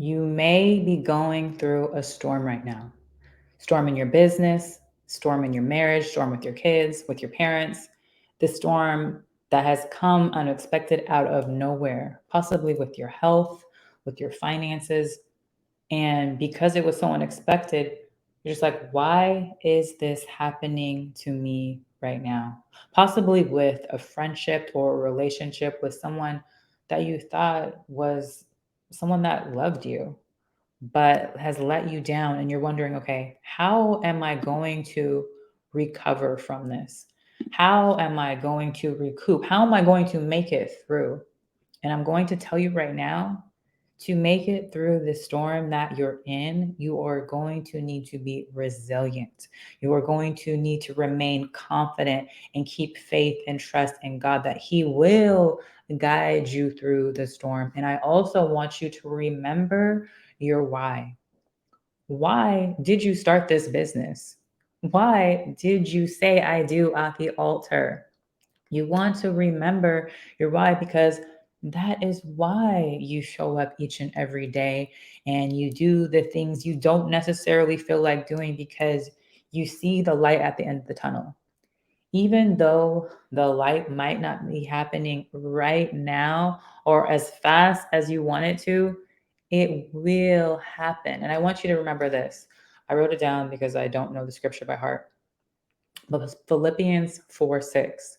You may be going through a storm right now. Storm in your business, storm in your marriage, storm with your kids, with your parents. The storm that has come unexpected out of nowhere, possibly with your health, with your finances. And because it was so unexpected, you're just like, why is this happening to me right now? Possibly with a friendship or a relationship with someone that you thought was someone that loved you, but has let you down. And you're wondering, okay, how am I going to recover from this? How am I going to recoup? How am I going to make it through? And I'm going to tell you right now, to make it through the storm that you're in, you are going to need to be resilient. You are going to need to remain confident and keep faith and trust in God that He will guide you through the storm. And I also want you to remember your why. Why did you start this business? Why did you say I do at the altar? You want to remember your why because that is why you show up each and every day and you do the things you don't necessarily feel like doing because you see the light at the end of the tunnel. Even though the light might not be happening right now or as fast as you want it to, it will happen. And I want you to remember this. I wrote it down because I don't know the scripture by heart. But Philippians 4:6.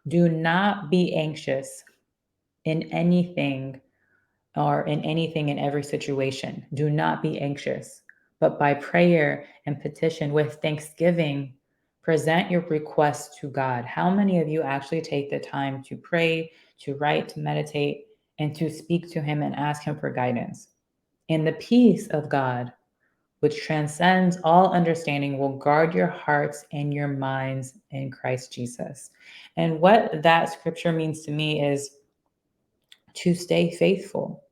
Do not be anxious in anything or in anything in every situation. Do not be anxious, but by prayer and petition with thanksgiving, present your requests to God. How many of you actually take the time to pray, to write, to meditate, and to speak to Him and ask Him for guidance? And the peace of God, which transcends all understanding, will guard your hearts and your minds in Christ Jesus. And what that scripture means to me is to stay faithful.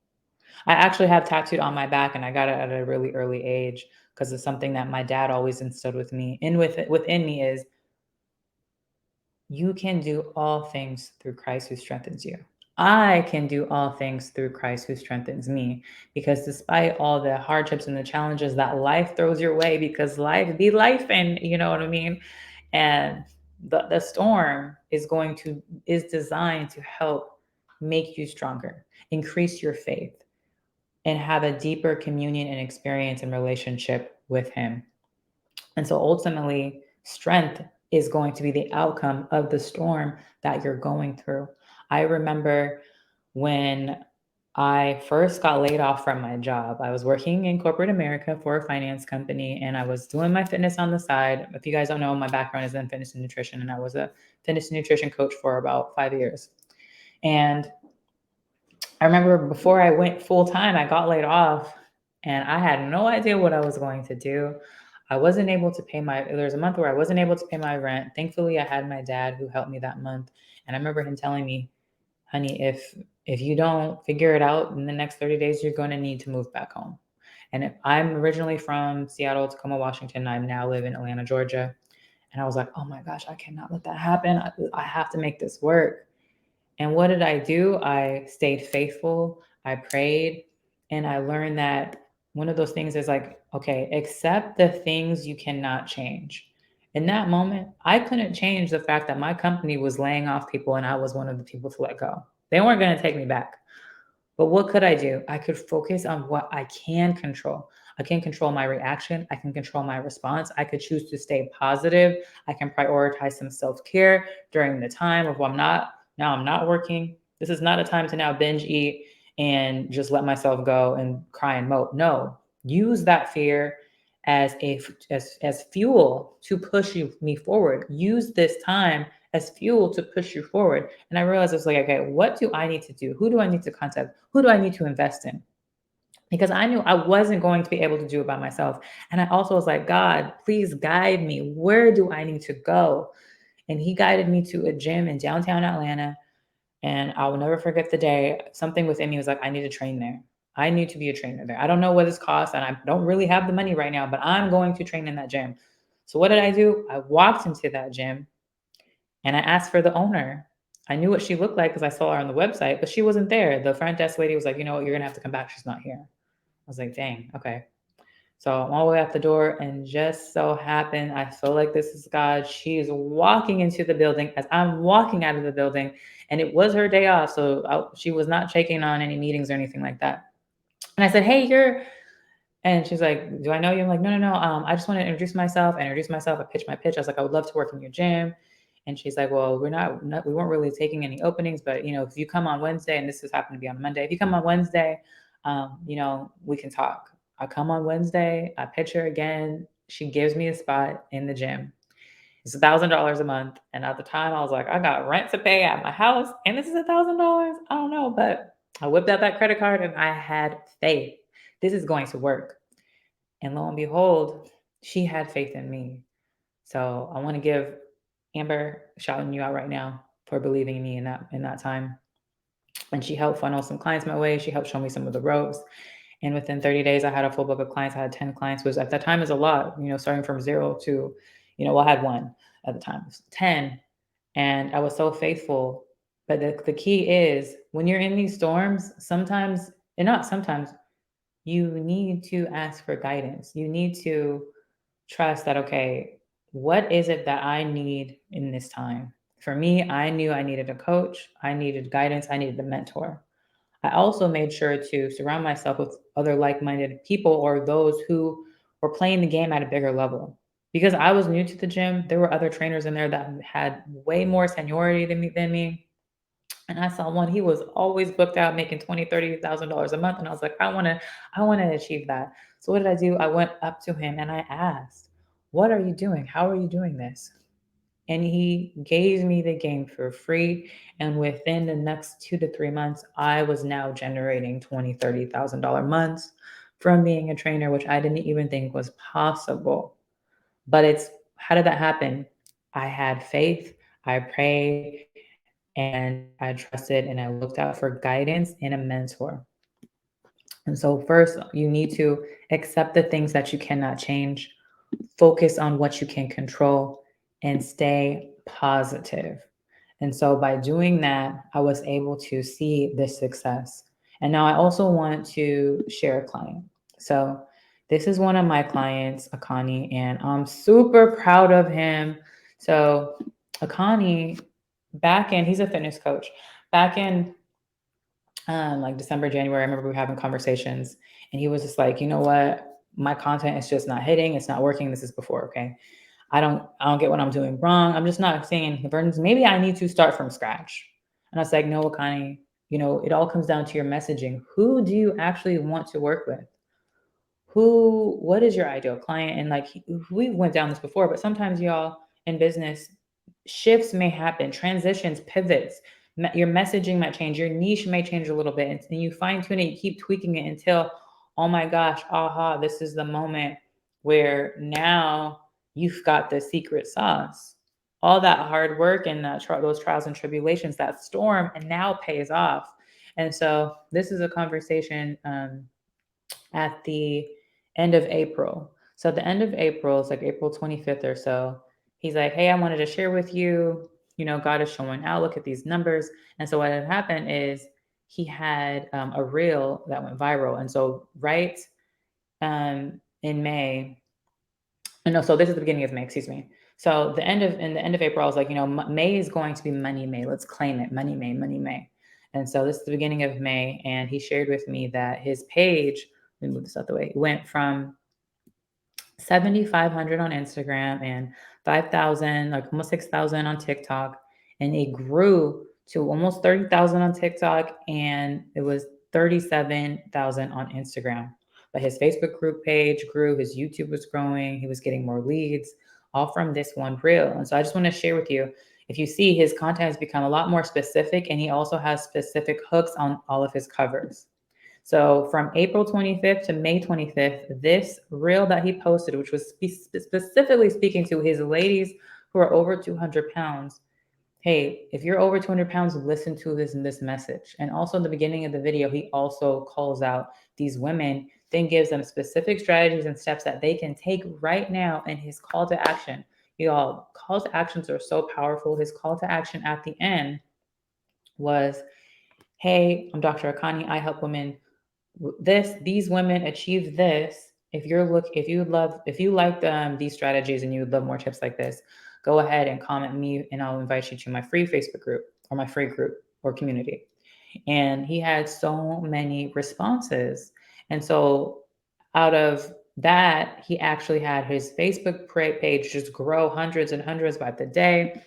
I actually have tattooed on my back, and I got it at a really early age because it's something that my dad always instilled with me. And within me is you can do all things through Christ who strengthens you. I can do all things through Christ who strengthens me. Because despite all the hardships and the challenges that life throws your way, because life be life, and you know what I mean? And the storm is designed to help make you stronger, increase your faith, and have a deeper communion and experience and relationship with Him. And so ultimately, strength is going to be the outcome of the storm that you're going through. I remember when I first got laid off from my job. I was working in corporate America for a finance company and I was doing my fitness on the side. If you guys don't know, my background is in fitness and nutrition, and I was a fitness and nutrition coach for about 5 years. And I remember before I went full time, I got laid off and I had no idea what I was going to do. I wasn't able to pay my, there was a month where I wasn't able to pay my rent. Thankfully, I had my dad who helped me that month. And I remember him telling me, honey, if you don't figure it out in the next 30 days, you're going to need to move back home. And if, I'm originally from Seattle, Tacoma, Washington. I now live in Atlanta, Georgia. And I was like, oh my gosh, I cannot let that happen. I have to make this work. And what did I do? I stayed faithful. I prayed. And I learned that one of those things is like, okay, accept the things you cannot change. In that moment, I couldn't change the fact that my company was laying off people and I was one of the people to let go. They weren't going to take me back. But what could I do? I could focus on what I can control. I can control my reaction. I can control my response. I could choose to stay positive. I can prioritize some self care during the time of when I'm not working. This is not a time to now binge eat and just let myself go and cry and mope. No, use that fear as as fuel to push me forward. Use this time as fuel to push you forward. And I realized I was like, okay, what do I need to do? Who do I need to contact? Who do I need to invest in? Because I knew I wasn't going to be able to do it by myself. And I also was like, God, please guide me. Where do I need to go? And He guided me to a gym in downtown Atlanta. And I will never forget the day. Something within me was like, I need to train there. I need to be a trainer there. I don't know what this costs, and I don't really have the money right now, but I'm going to train in that gym. So what did I do? I walked into that gym and I asked for the owner. I knew what she looked like because I saw her on the website, but she wasn't there. The front desk lady was like, you know what, you're gonna have to come back. She's not here. was like, dang, okay. So I'm all the way out the door, and just so happened, I feel like this is God. She is walking into the building as I'm walking out of the building, and it was her day off, so she was not checking on any meetings or anything like that. And I said, "Hey, you're," and she's like, "Do I know you?" I'm like, "No, no, no. I just want to introduce myself." I introduced myself. I pitched my pitch. I was like, "I would love to work in your gym." And she's like, "Well, we weren't really taking any openings, but if you come on Wednesday, and this has happened to be on Monday, if you come on Wednesday, we can talk." I come on Wednesday. I pitch her again. She gives me a spot in the gym. It's $1,000 a month, and at the time, I was like, I got rent to pay at my house, and this is $1,000. I don't know, but I whipped out that credit card, and I had faith. This is going to work. And lo and behold, she had faith in me. So I want to give Amber shouting you out right now for believing in me in that time. And she helped funnel some clients my way. She helped show me some of the ropes. And within 30 days, I had a full book of clients. I had 10 clients, which at that time is a lot, starting from zero to, well, I had one at the time, it was 10. And I was so faithful. But the key is when you're in these storms, sometimes, and not sometimes, you need to ask for guidance. You need to trust that, okay, what is it that I need in this time? For me, I knew I needed a coach, I needed guidance, I needed a mentor. I also made sure to surround myself with other like minded people or those who were playing the game at a bigger level. Because I was new to the gym, there were other trainers in there that had way more seniority than me. And I saw one, he was always booked out making $20,000, $30,000 a month. And I was like, I wanna achieve that. So what did I do? I went up to him and I asked, what are you doing? How are you doing this? And he gave me the game for free. And within the next 2 to 3 months, I was now generating $20,000, $30,000 months from being a trainer, which I didn't even think was possible. But it's how did that happen? I had faith, I prayed, and I trusted, and I looked out for guidance and a mentor. And so, first, you need to accept the things that you cannot change, focus on what you can control, and stay positive. And so, by doing that, I was able to see this success. And now I also want to share a client. So, this is one of my clients, Akani, and I'm super proud of him. So, Akani, he's a fitness coach. Back in like December, January, I remember we were having conversations, and he was just like, you know what? My content is just not hitting. It's not working. This is before, okay? I don't get what I'm doing wrong. I'm just not seeing conversions. Maybe I need to start from scratch. And I was like, no, Wakani, it all comes down to your messaging. Who do you actually want to work with? What is your ideal client? And like we went down this before, but sometimes y'all in business, shifts may happen, transitions, pivots. Your messaging might change, your niche may change a little bit, and you fine tune it, you keep tweaking it until, oh my gosh, aha, this is the moment where now you've got the secret sauce. All that hard work and those trials and tribulations, that storm, and now pays off. And so this is a conversation at the end of April. So at the end of April, it's like April 25th or so. He's like, hey, I wanted to share with you, God is showing out. Look at these numbers. And so what had happened is he had a reel that went viral. And so right in May, no, so this is the beginning of May, excuse me. So in the end of April, I was like, May is going to be Money May. Let's claim it, Money May, Money May. And so this is the beginning of May, and he shared with me that his page, let me move this out the way, went from 7,500 on Instagram and 5,000, like almost 6,000 on TikTok, and it grew to almost 30,000 on TikTok, and it was 37,000 on Instagram. But his Facebook group page grew, his YouTube was growing, he was getting more leads, all from this one reel. And so I just want to share with you, if you see, his content has become a lot more specific, and he also has specific hooks on all of his covers. So from April 25th to May 25th, this reel that he posted, which was specifically speaking to his ladies who are over 200 pounds. Hey, if you're over 200 pounds, listen to this message. And also in the beginning of the video, he also calls out these women, then gives them specific strategies and steps that they can take right now in his call to action. Y'all, call to actions are so powerful. His call to action at the end was, hey, I'm Dr. Akani. I help women these women achieved this. If you liked these strategies and you would love more tips like this, go ahead and comment me and I'll invite you to my free Facebook group or my free group or community. And he had so many responses. And so out of that, he actually had his Facebook page just grow hundreds and hundreds by the day.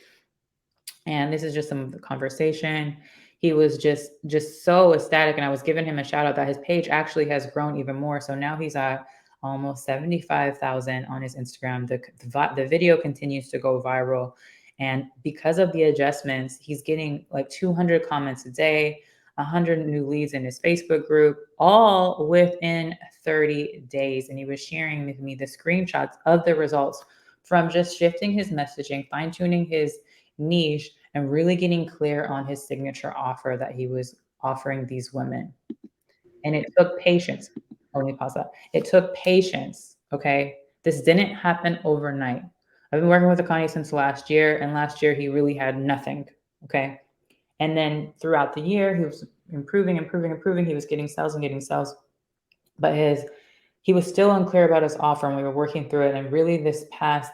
And this is just some of the conversation. He was just so ecstatic, and I was giving him a shout out that his page actually has grown even more. So now he's at almost 75,000 on his Instagram. The video continues to go viral, and because of the adjustments, he's getting like 200 comments a day, 100 new leads in his Facebook group, all within 30 days. And he was sharing with me the screenshots of the results from just shifting his messaging, fine tuning his niche, and really getting clear on his signature offer that he was offering these women. And it took patience. Let me pause that. It took patience. Okay. This didn't happen overnight. I've been working with Akani since last year, and last year he really had nothing. Okay. And then throughout the year, he was improving, improving, improving. He was getting sales and getting sales. But he was still unclear about his offer, and we were working through it. And really, the past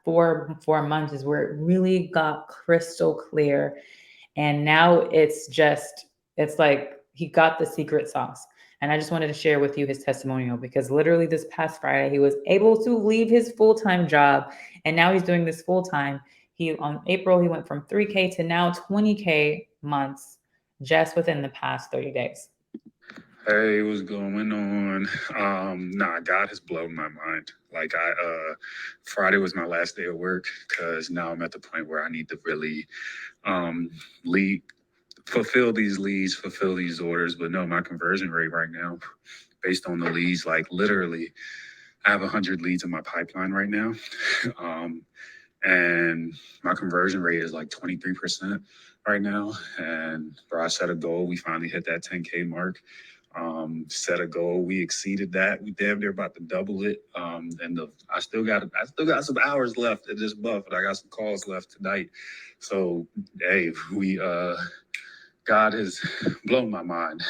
four months is where it really got crystal clear. And now it's like he got the secret sauce. And I just wanted to share with you his testimonial, because literally this past Friday he was able to leave his full-time job, and now he's doing this full-time. He on April he went from 3K to now 20K months just within the past 30 days. Hey, what's going on? God has blown my mind. Friday was my last day of work because now I'm at the point where I need to really lead, fulfill these leads, fulfill these orders. But no, my conversion rate right now, based on the leads, like literally, I have 100 leads in my pipeline right now. And my conversion rate is like 23% right now. And bro, I set a goal. We finally hit that 10K mark. Set a goal. We exceeded that. We damn near about to double it. I still got some hours left at this month, and I got some calls left tonight. So hey, God has blown my mind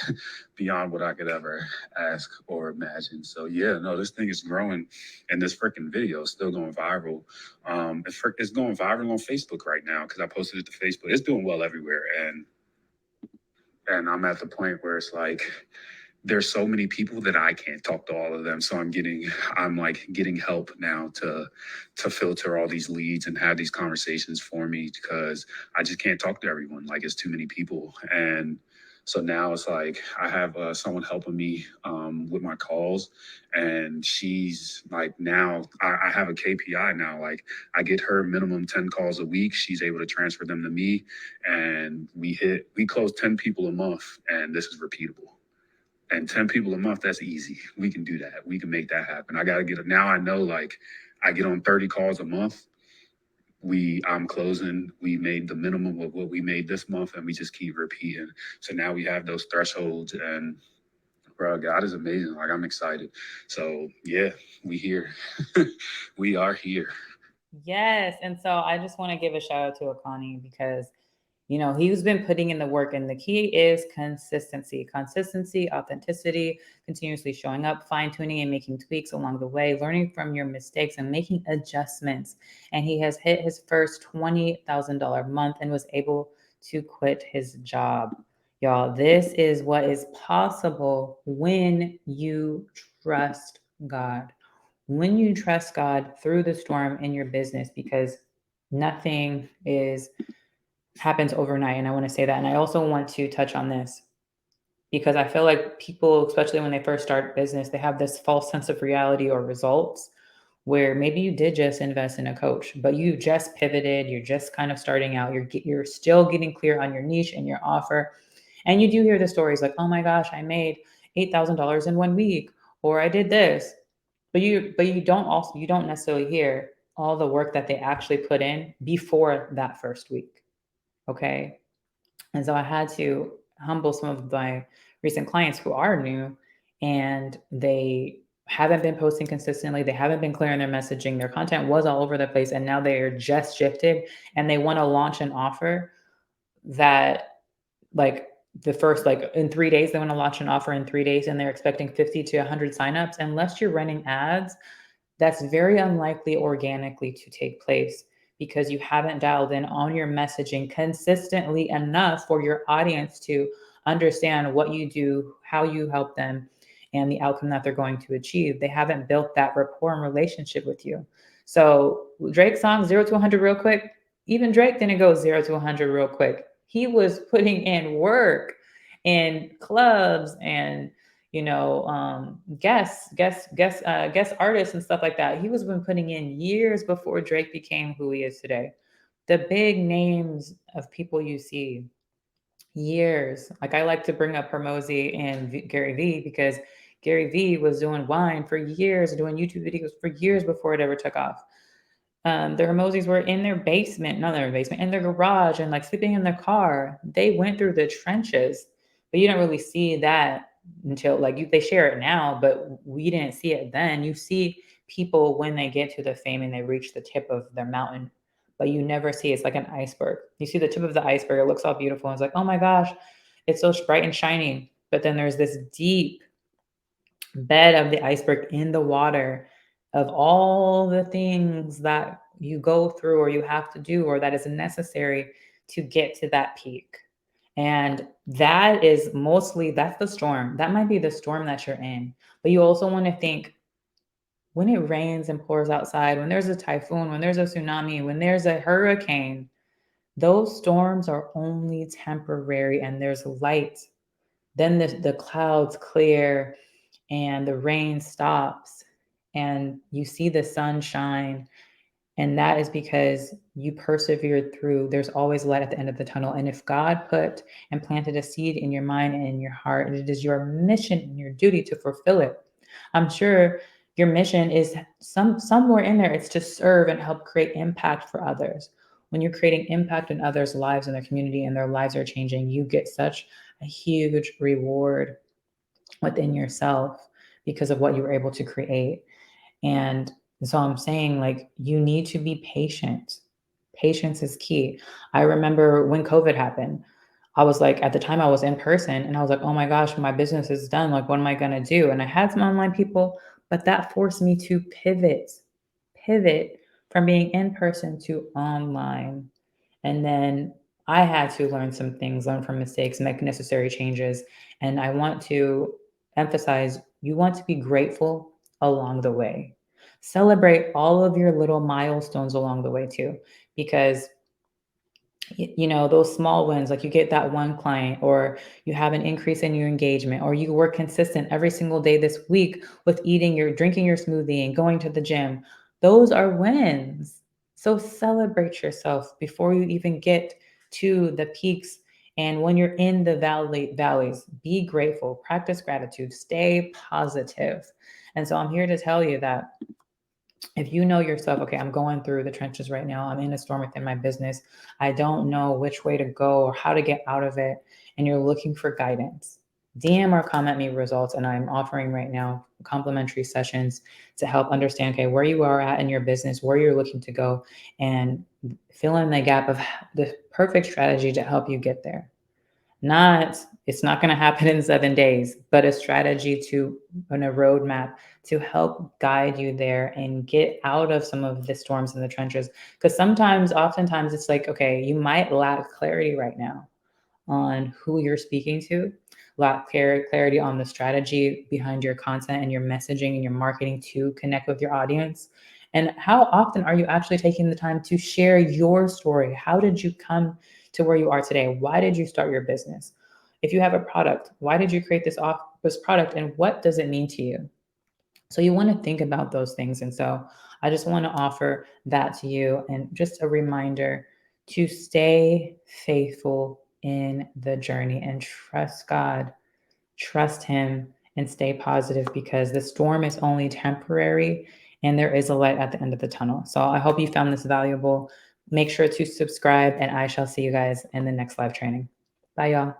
beyond what I could ever ask or imagine. So yeah, no, this thing is growing, and this freaking video is still going viral. It's going viral on Facebook right now because I posted it to Facebook. It's doing well everywhere, and I'm at the point where it's like there's so many people that I can't talk to all of them. So I'm getting help now to filter all these leads and have these conversations for me because I just can't talk to everyone. Like it's too many people. And so now it's like I have someone helping me with my calls, and she's like now I have a KPI now. Like I get her minimum 10 calls a week. She's able to transfer them to me, and we close 10 people a month, and this is repeatable. And 10 people a month, that's easy. We can do that. We can make that happen. I got to get it. Now I know, like, I get on 30 calls a month. I'm closing. We made the minimum of what we made this month, and we just keep repeating. So now we have those thresholds, and bro, God is amazing. Like, I'm excited. So, yeah, we here. We are here. Yes. And so I just want to give a shout out to Akani because, he's been putting in the work, and the key is consistency, authenticity, continuously showing up, fine tuning and making tweaks along the way, learning from your mistakes and making adjustments. And he has hit his first $20,000 month and was able to quit his job. Y'all, this is what is possible when you trust God. When you trust God through the storm in your business, because nothing is happens overnight. And I want to say that. And I also want to touch on this because I feel like people, especially when they first start business, they have this false sense of reality or results where maybe you did just invest in a coach, but you just pivoted, you're just kind of starting out, you're still getting clear on your niche and your offer. And you do hear the stories like, oh my gosh, I made $8,000 in 1 week, or I did this. But you don't necessarily hear all the work that they actually put in before that first week. Okay. And so I had to humble some of my recent clients who are new, and they haven't been posting consistently. They haven't been clear in their messaging. Their content was all over the place. And now they are just shifted and they want to launch an offer that, like, the first, like in 3 days, they want to launch an offer in 3 days and they're expecting 50 to 100 signups. Unless you're running ads, that's very unlikely organically to take place because you haven't dialed in on your messaging consistently enough for your audience to understand what you do, how you help them, and the outcome that they're going to achieve. They haven't built that rapport and relationship with you. So Drake's song 0 to 100 real quick, even Drake didn't go 0 to 100 real quick. He was putting in work in clubs and guest artists and stuff like that. He was been putting in years before Drake became who he is today. The big names of people you see, years. Like I like to bring up Hermosi and Gary Vee because Gary Vee was doing wine for years, doing YouTube videos for years before it ever took off. The Hermosis were in their basement, not their basement, in their garage and like sleeping in their car. They went through the trenches, but you don't really see that until like they share it now, but we didn't see it then. You see people when they get to the fame and they reach the tip of their mountain, but you never see it's like an iceberg. You see the tip of the iceberg, it looks all beautiful. And it's like, oh my gosh, it's so bright and shiny. But then there's this deep bed of the iceberg in the water of all the things that you go through or you have to do or that is necessary to get to that peak. And that is mostly that's the storm. That might be the storm that you're in. But you also want to think when it rains and pours outside, when there's a typhoon, when there's a tsunami, when there's a hurricane, those storms are only temporary and there's light. Then the clouds clear and the rain stops and you see the sunshine. And that is because you persevered through. There's always light at the end of the tunnel. And if God put and planted a seed in your mind and in your heart, it is your mission and your duty to fulfill it. I'm sure your mission is somewhere in there. It's to serve and help create impact for others. When you're creating impact in others' lives and their community and their lives are changing, you get such a huge reward within yourself because of what you were able to create. And so I'm saying, like, you need to be patient. Patience is key. I remember when COVID happened, I was like, at the time I was in person and I was like, oh my gosh, my business is done. Like, what am I going to do? And I had some online people, but that forced me to pivot from being in person to online. And then I had to learn some things, learn from mistakes, make necessary changes. And I want to emphasize you want to be grateful along the way. Celebrate all of your little milestones along the way too, because those small wins, like you get that one client or you have an increase in your engagement or you work consistent every single day this week with drinking your smoothie and going to the gym. Those are wins. So celebrate yourself before you even get to the peaks. And when you're in the valleys, be grateful, practice gratitude, stay positive. And so I'm here to tell you that if you know yourself, okay, I'm going through the trenches right now, I'm in a storm within my business, I don't know which way to go or how to get out of it, and you're looking for guidance, DM or comment me results. And I'm offering right now complimentary sessions to help understand, okay, where you are at in your business, where you're looking to go, and fill in the gap of the perfect strategy to help you get there. It's not going to happen in 7 days, but a strategy and a roadmap to help guide you there and get out of some of the storms in the trenches. Because oftentimes it's like, okay, you might lack clarity right now on who you're speaking to, lack clarity on the strategy behind your content and your messaging and your marketing to connect with your audience. And how often are you actually taking the time to share your story? How did you come to where you are today? Why did you start your business? If you have a product, why did you create this product and what does it mean to you? So you want to think about those things. And so I just want to offer that to you and just a reminder to stay faithful in the journey and trust God, trust Him, and stay positive because the storm is only temporary and there is a light at the end of the tunnel. So I hope you found this valuable. Make sure to subscribe, and I shall see you guys in the next live training. Bye, y'all.